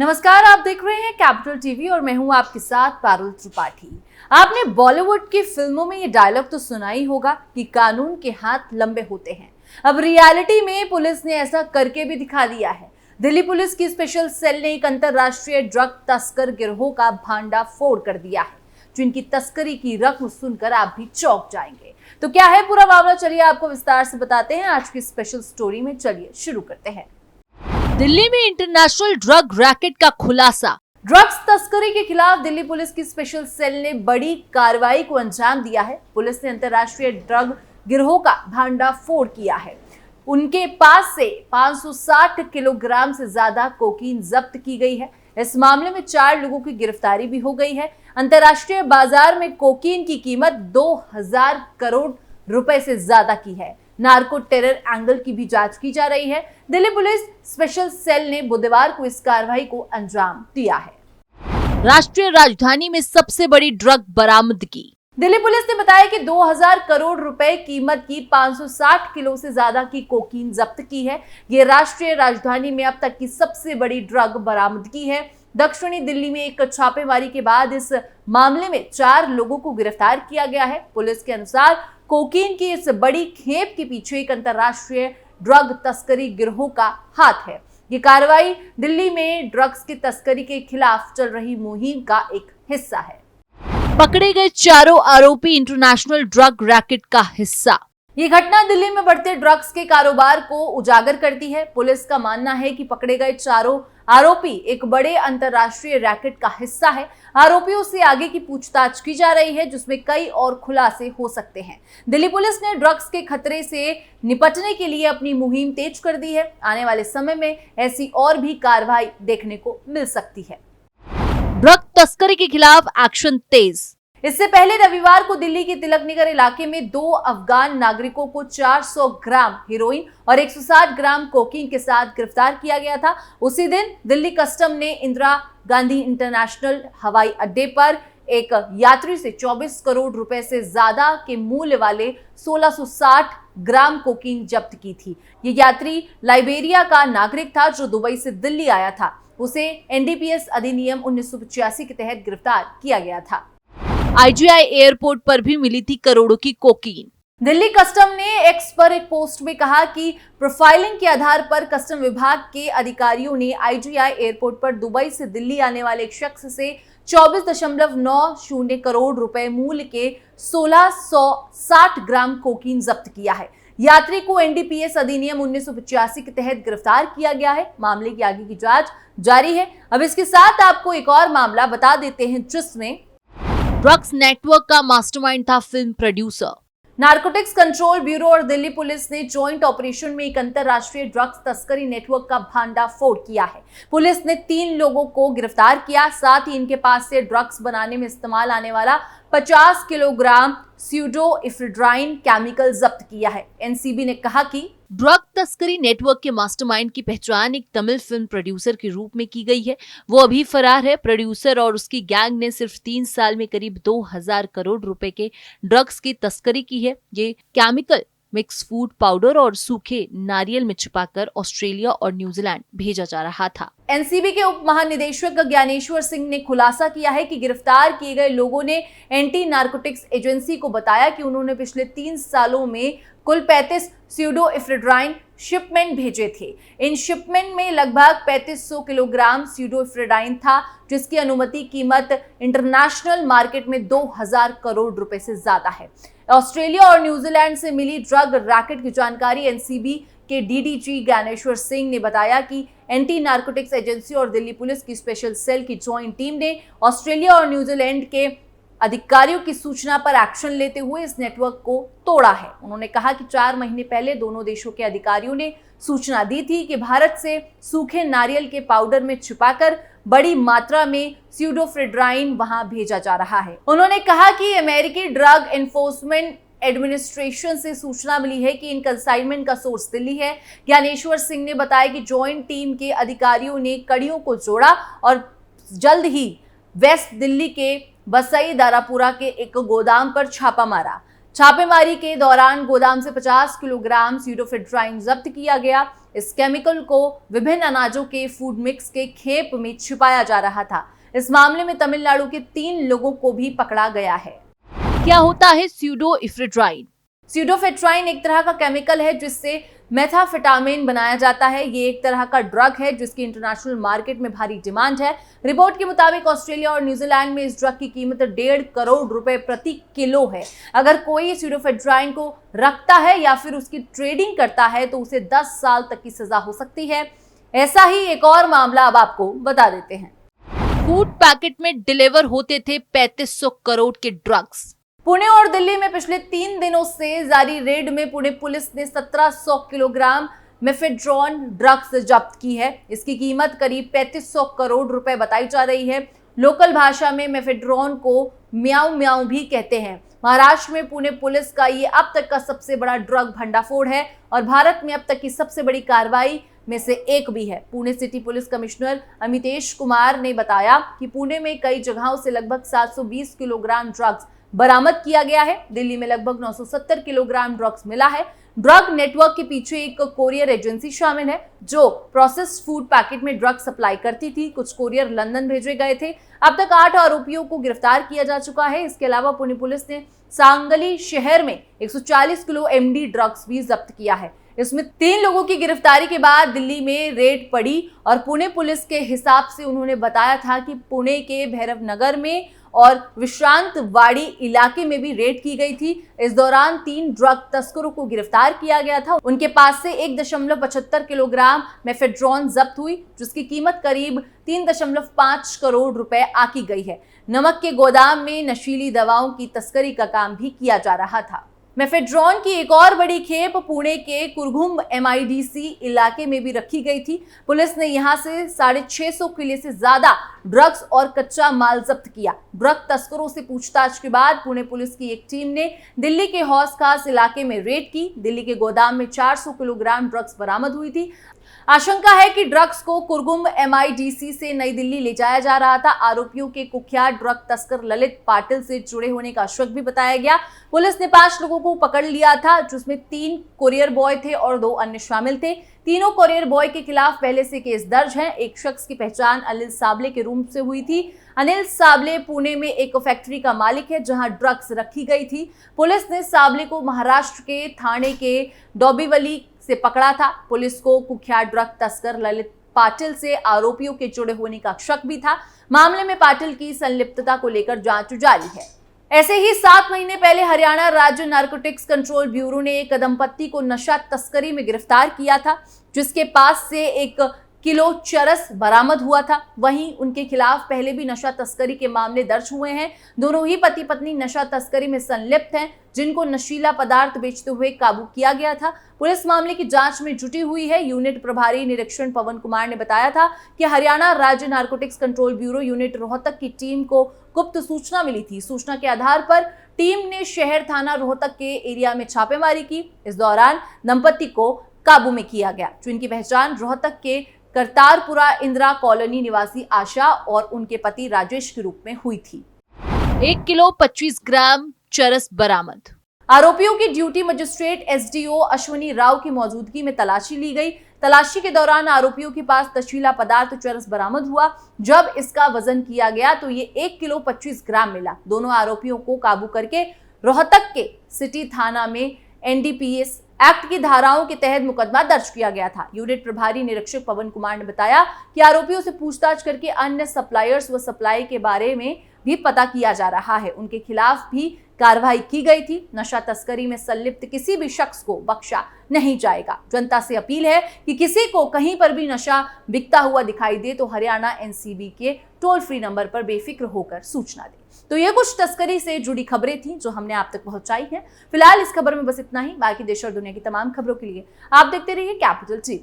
नमस्कार, आप देख रहे हैं कैपिटल टीवी और मैं हूं आपके साथ पारुल त्रिपाठी। आपने बॉलीवुड की फिल्मों में ये डायलॉग तो सुना ही होगा कि कानून के हाथ लंबे होते हैं। अब रियलिटी में पुलिस ने ऐसा करके भी दिखा दिया है। दिल्ली पुलिस की स्पेशल सेल ने एक अंतरराष्ट्रीय ड्रग तस्कर गिरोह का भांडाफोड़ कर दिया है, जिनकी तस्करी की रकम सुनकर आप भी चौंक जाएंगे। तो क्या है पूरा मामला, चलिए आपको विस्तार से बताते हैं आज की स्पेशल स्टोरी में। चलिए शुरू करते हैं। दिल्ली में इंटरनेशनल ड्रग रैकेट का खुलासा। ड्रग्स तस्करी के खिलाफ दिल्ली पुलिस की स्पेशल सेल ने बड़ी कार्रवाई को अंजाम दिया है। पुलिस ने अंतरराष्ट्रीय ड्रग गिरोह का भांडाफोड़ किया है। उनके पास से 560 किलोग्राम से ज्यादा कोकीन जब्त की गई है। इस मामले में 4 लोगों की गिरफ्तारी भी हो गई है। अंतरराष्ट्रीय बाजार में कोकीन की कीमत 2000 करोड़ रुपए से ज्यादा की है। नार्को टेरर एंगल की भी जांच की जा रही है। दिल्ली पुलिस स्पेशल सेल ने बुधवार को इस कार्रवाई को अंजाम दिया है। राष्ट्रीय राजधानी में सबसे बड़ी ड्रग बरामदगी। दिल्ली पुलिस ने बताया कि 2000 करोड़ रुपए कीमत की 560 किलो से ज्यादा की कोकीन जब्त की है। ये राष्ट्रीय राजधानी में अब तक की सबसे बड़ी ड्रग बरामदगी है। दक्षिणी दिल्ली में एक छापेमारी के बाद इस मामले में 4 लोगों को गिरफ्तार किया गया है। पुलिस के अनुसार कोकीन की इस बड़ी खेप के पीछे एक अंतरराष्ट्रीय ड्रग तस्करी गिरोह का हाथ है। ये कार्रवाई दिल्ली में ड्रग्स की तस्करी के खिलाफ चल रही मुहिम का एक हिस्सा है। पकड़े गए चारों आरोपी इंटरनेशनल ड्रग रैकेट का हिस्सा। ये घटना दिल्ली में बढ़ते ड्रग्स के कारोबार को उजागर करती है। पुलिस का मानना है कि पकड़े गए चारों आरोपी एक बड़े अंतरराष्ट्रीय रैकेट का हिस्सा है। आरोपियों से आगे की पूछताछ की जा रही है, जिसमें कई और खुलासे हो सकते हैं। दिल्ली पुलिस ने ड्रग्स के खतरे से निपटने के लिए अपनी मुहिम तेज कर दी है। आने वाले समय में ऐसी और भी कार्रवाई देखने को मिल सकती है। ड्रग तस्करी के खिलाफ एक्शन तेज। इससे पहले रविवार को दिल्ली के तिलक नगर इलाके में 2 अफगान नागरिकों को 400 ग्राम हेरोइन और 160 ग्राम कोकीन के साथ गिरफ्तार किया गया था। उसी दिन दिल्ली कस्टम ने इंदिरा गांधी इंटरनेशनल हवाई अड्डे पर एक यात्री से 24 करोड़ रुपए से ज्यादा के मूल्य वाले 1660 ग्राम कोकीन जब्त की थी। ये यात्री लाइबेरिया का नागरिक था जो दुबई से दिल्ली आया था। उसे एनडीपीएस अधिनियम 1985 के तहत गिरफ्तार किया गया था। आईजीआई एयरपोर्ट पर भी मिली थी करोड़ों की कोकीन। दिल्ली कस्टम ने एक्स पर एक पोस्ट में कहा कि प्रोफाइलिंग के आधार पर कस्टम विभाग के अधिकारियों ने आईजीआई एयरपोर्ट पर दुबई से दिल्ली आने वाले एक शख्स से 24.90 करोड़ रुपए मूल्य के 1660 ग्राम कोकीन जब्त किया है। यात्री को एनडीपीएस अधिनियम 1985 के तहत गिरफ्तार किया गया है। मामले की आगे की जांच जारी है। अब इसके साथ आपको एक और मामला बता देते हैं, जिसमें ड्रग्स नेटवर्क का मास्टरमाइंड था film producer. Narcotics control bureau और दिल्ली पुलिस ने जॉइंट ऑपरेशन में एक अंतरराष्ट्रीय ड्रग्स तस्करी नेटवर्क का भांडाफोड़ किया है। पुलिस ने 3 लोगों को गिरफ्तार किया। साथ ही इनके पास से ड्रग्स बनाने में इस्तेमाल आने वाला 50 किलोग्राम स्यूडोइफ्रेड्राइन केमिकल जब्त किया है। एनसीबी ने कहा कि ड्रग तस्करी नेटवर्क के मास्टरमाइंड की पहचान एक तमिल फिल्म प्रोड्यूसर के रूप में की गई है। वो अभी फरार है। प्रोड्यूसर और उसकी गैंग ने सिर्फ 3 साल में करीब 2000 करोड़ रुपए के ड्रग्स की तस्करी की है। ये केमिकल मिक्स फूड पाउडर और सूखे नारियल में छिपाकर ऑस्ट्रेलिया और न्यूजीलैंड भेजा जा रहा था। एनसीबी के उप महानिदेशक ज्ञानेश्वर सिंह ने खुलासा किया है कि गिरफ्तार किए गए लोगों ने एंटी नार्कोटिक्स एजेंसी को बताया कि उन्होंने पिछले 3 सालों में कुल 35 स्यूडोइफ्रेड्राइन शिपमेंट भेजे थे। इन शिपमेंट में लगभग 3500 किलोग्राम स्यूडोइफ्रेड्राइन था, जिसकी अनुमति कीमत इंटरनेशनल मार्केट में 2000 करोड़ रुपए से ज्यादा है। ऑस्ट्रेलिया और न्यूजीलैंड से मिली ड्रग रैकेट की जानकारी एनसीबी के डीडीजी ज्ञानेश्वर सिंह ने बताया कि एंटी नार्कोटिक्स एजेंसी और दिल्ली पुलिस की स्पेशल सेल की ज्वाइंट टीम ने ऑस्ट्रेलिया और न्यूजीलैंड के अधिकारियों की सूचना पर एक्शन लेते हुए इस नेटवर्क को तोड़ा है। उन्होंने कहा कि 4 महीने पहले दोनों देशों के अधिकारियों ने सूचना दी थी कि भारत से सूखे नारियल के पाउडर में छिपाकर बड़ी मात्रा में स्यूडोइफ्रेड्राइन वहां भेजा जा रहा है। उन्होंने कहा कि अमेरिकी ड्रग एनफोर्समेंट एडमिनिस्ट्रेशन से सूचना मिली है कि इन कंसाइनमेंट का सोर्स दिल्ली है। ज्ञानेश्वर सिंह ने बताया कि जॉइंट टीम के अधिकारियों ने कड़ियों को जोड़ा और जल्द ही वेस्ट दिल्ली के बसई दारापुरा के एक गोदाम पर छापा मारा। छापेमारी के दौरान गोदाम से 50 किलोग्राम स्यूडोफेड्राइन जब्त किया गया। इस केमिकल को विभिन्न अनाजों के फूड मिक्स के खेप में छिपाया जा रहा था। इस मामले में तमिलनाडु के 3 लोगों को भी पकड़ा गया है। क्या होता है स्यूडोइफ्रेड्राइन? स्यूडोफेड्राइन एक तरह का केमिकल है जिससे मेथाफेटामिन बनाया जाता है। ये एक तरह का ड्रग है जिसकी इंटरनेशनल मार्केट में भारी डिमांड है। रिपोर्ट के मुताबिक ऑस्ट्रेलिया और न्यूजीलैंड में इस ड्रग की कीमत 1.5 करोड़ रुपए प्रति किलो है। अगर कोई स्यूडोफेड्राइन को रखता है या फिर उसकी ट्रेडिंग करता है तो उसे 10 साल तक की सजा हो सकती है। ऐसा ही एक और मामला अब आपको बता देते हैं। फूड पैकेट में डिलीवर होते थे 3500 करोड़ के ड्रग्स। पुणे और दिल्ली में पिछले 3 दिनों से जारी रेड में पुणे पुलिस ने 1700 किलोग्राम मेफेड्रोन ड्रग्स जब्त की है। इसकी कीमत करीब 3500 करोड़ रुपए बताई जा रही है। लोकल भाषा में मेफेड्रोन को म्याऊ म्याऊ भी कहते हैं। महाराष्ट्र में पुणे पुलिस का ये अब तक का सबसे बड़ा ड्रग भंडाफोड़ है और भारत में अब तक की सबसे बड़ी कार्रवाई में से एक भी है। Pune city police commissioner Amitesh Kumar ने बताया कि पुणे में कई जगहों से लगभग 720 किलोग्राम ड्रग्स बरामद किया गया है। दिल्ली में लगभग 970 किलोग्राम ड्रग्स मिला है। ड्रग नेटवर्क के पीछे एक कोरियर एजेंसी शामिल है जो प्रोसेस्ड फूड पैकेट में ड्रग सप्लाई करती थी। कुछ कोरियर लंदन भेजे गए थे। अब तक 8 आरोपियों को गिरफ्तार किया जा चुका है। इसके अलावा पुणे पुलिस ने सांगली शहर में 140 किलो एमडी ड्रग्स भी जब्त किया है। इसमें 3 लोगों की गिरफ्तारी के बाद दिल्ली में रेड पड़ी और पुणे पुलिस के हिसाब से उन्होंने बताया था कि पुणे के भैरव नगर में और विश्रांतवाड़ी इलाके में भी रेड की गई थी। इस दौरान 3 ड्रग तस्करों को गिरफ्तार किया गया था। उनके पास से 1.75 किलोग्राम मेफेड्रोन जब्त हुई जिसकी कीमत करीब 3.5 करोड़ रुपए आकी गई है। नमक के गोदाम में नशीली दवाओं की तस्करी का काम भी किया जा रहा था। मेफेड्रोन की एक और बड़ी खेप पुणे के कुरघुम MIDC इलाके में भी रखी गई थी। पुलिस ने यहां से 650 किलो से ज्यादा ड्रग्स और कच्चा माल जब्त किया। ड्रग तस्करों से पूछताछ के बाद पुणे पुलिस की एक टीम ने दिल्ली के हौस खास इलाके में रेड की। दिल्ली के गोदाम में 400 किलोग्राम ड्रग्स बरामद हुई थी। आशंका है कि ड्रग्स को कुरघुम MIDC से नई दिल्ली ले जाया जा रहा था। आरोपियों के कुख्यात ड्रग तस्कर ललित पाटिल से जुड़े होने का शक भी बताया गया। पुलिस ने 5 लोगों को पकड़ लिया था जिसमें 3 कोरियर बॉय थे और 2 अन्य शामिल थे। तीनों कोरियर बॉय के खिलाफ पहले से केस दर्ज है। एक शख्स की पहचान अनिल साबले के रूप से हुई थी। अनिल साबले पुणे में एक फैक्ट्री का मालिक है जहां ड्रग्स रखी गई थी। पुलिस ने साबले को महाराष्ट्र के ठाणे के डोंबिवली से पकड़ा था। पुलिस को कुख्यात ड्रग तस्कर ललित पाटिल से आरोपियों के जुड़े होने का शक भी था। मामले में पाटिल की संलिप्तता को लेकर जांच जारी है। ऐसे ही 7 महीने पहले हरियाणा राज्य नारकोटिक्स कंट्रोल ब्यूरो ने एक दंपत्ति को नशा तस्करी में गिरफ्तार किया था जिसके पास से 1 किलो चरस बरामद हुआ था। वहीं उनके खिलाफ पहले भी नशा तस्करी के मामले दर्ज हुए हैं। दोनों ही पति पत्नी नशा तस्करी में संलिप्त हैं जिनको नशीला पदार्थ बेचते हुए काबू किया गया था। पुलिस मामले की जांच में जुटी हुई है। यूनिट प्रभारी निरीक्षण पवन कुमार ने बताया था कि हरियाणा राज्य narcotics control bureau unit Rohtak की टीम को गुप्त सूचना मिली थी। सूचना के आधार पर टीम ने शहर थाना रोहतक के एरिया में छापेमारी की। इस दौरान दंपत्ति को काबू में किया गया जिनकी पहचान रोहतक के करतारपुरा इंदिरा कॉलोनी निवासी आशा और उनके पति राजेश के रूप में हुई थी। 1 किलो 25 ग्राम चरस बरामद। आरोपियों की duty magistrate SDO Ashwani Rao की मौजूदगी में तलाशी ली गई। तलाशी के दौरान आरोपियों के पास नशीला पदार्थ चरस बरामद हुआ। जब इसका वजन किया गया तो ये 1 किलो 25 ग्राम मिला। दोनों आरोपियों को काबू करके रोहतक के सिटी थाना में NDPS एक्ट की धाराओं के तहत मुकदमा दर्ज किया गया था। यूनिट प्रभारी निरीक्षक पवन कुमार ने बताया कि आरोपियों से पूछताछ करके अन्य सप्लायर्स व सप्लाई के बारे में भी पता किया जा रहा है। उनके खिलाफ भी कार्रवाई की गई थी। नशा तस्करी में संलिप्त किसी भी शख्स को बख्शा नहीं जाएगा। जनता से अपील है कि किसी को कहीं पर भी नशा बिकता हुआ दिखाई दे तो हरियाणा NCB के टोल फ्री नंबर पर बेफिक्र होकर सूचना दे। तो ये कुछ तस्करी से जुड़ी खबरें थी जो हमने आप तक पहुंचाई हैं। फिलहाल इस खबर में बस इतना ही। बाकी देश और दुनिया की तमाम खबरों के लिए आप देखते रहिए कैपिटल TV।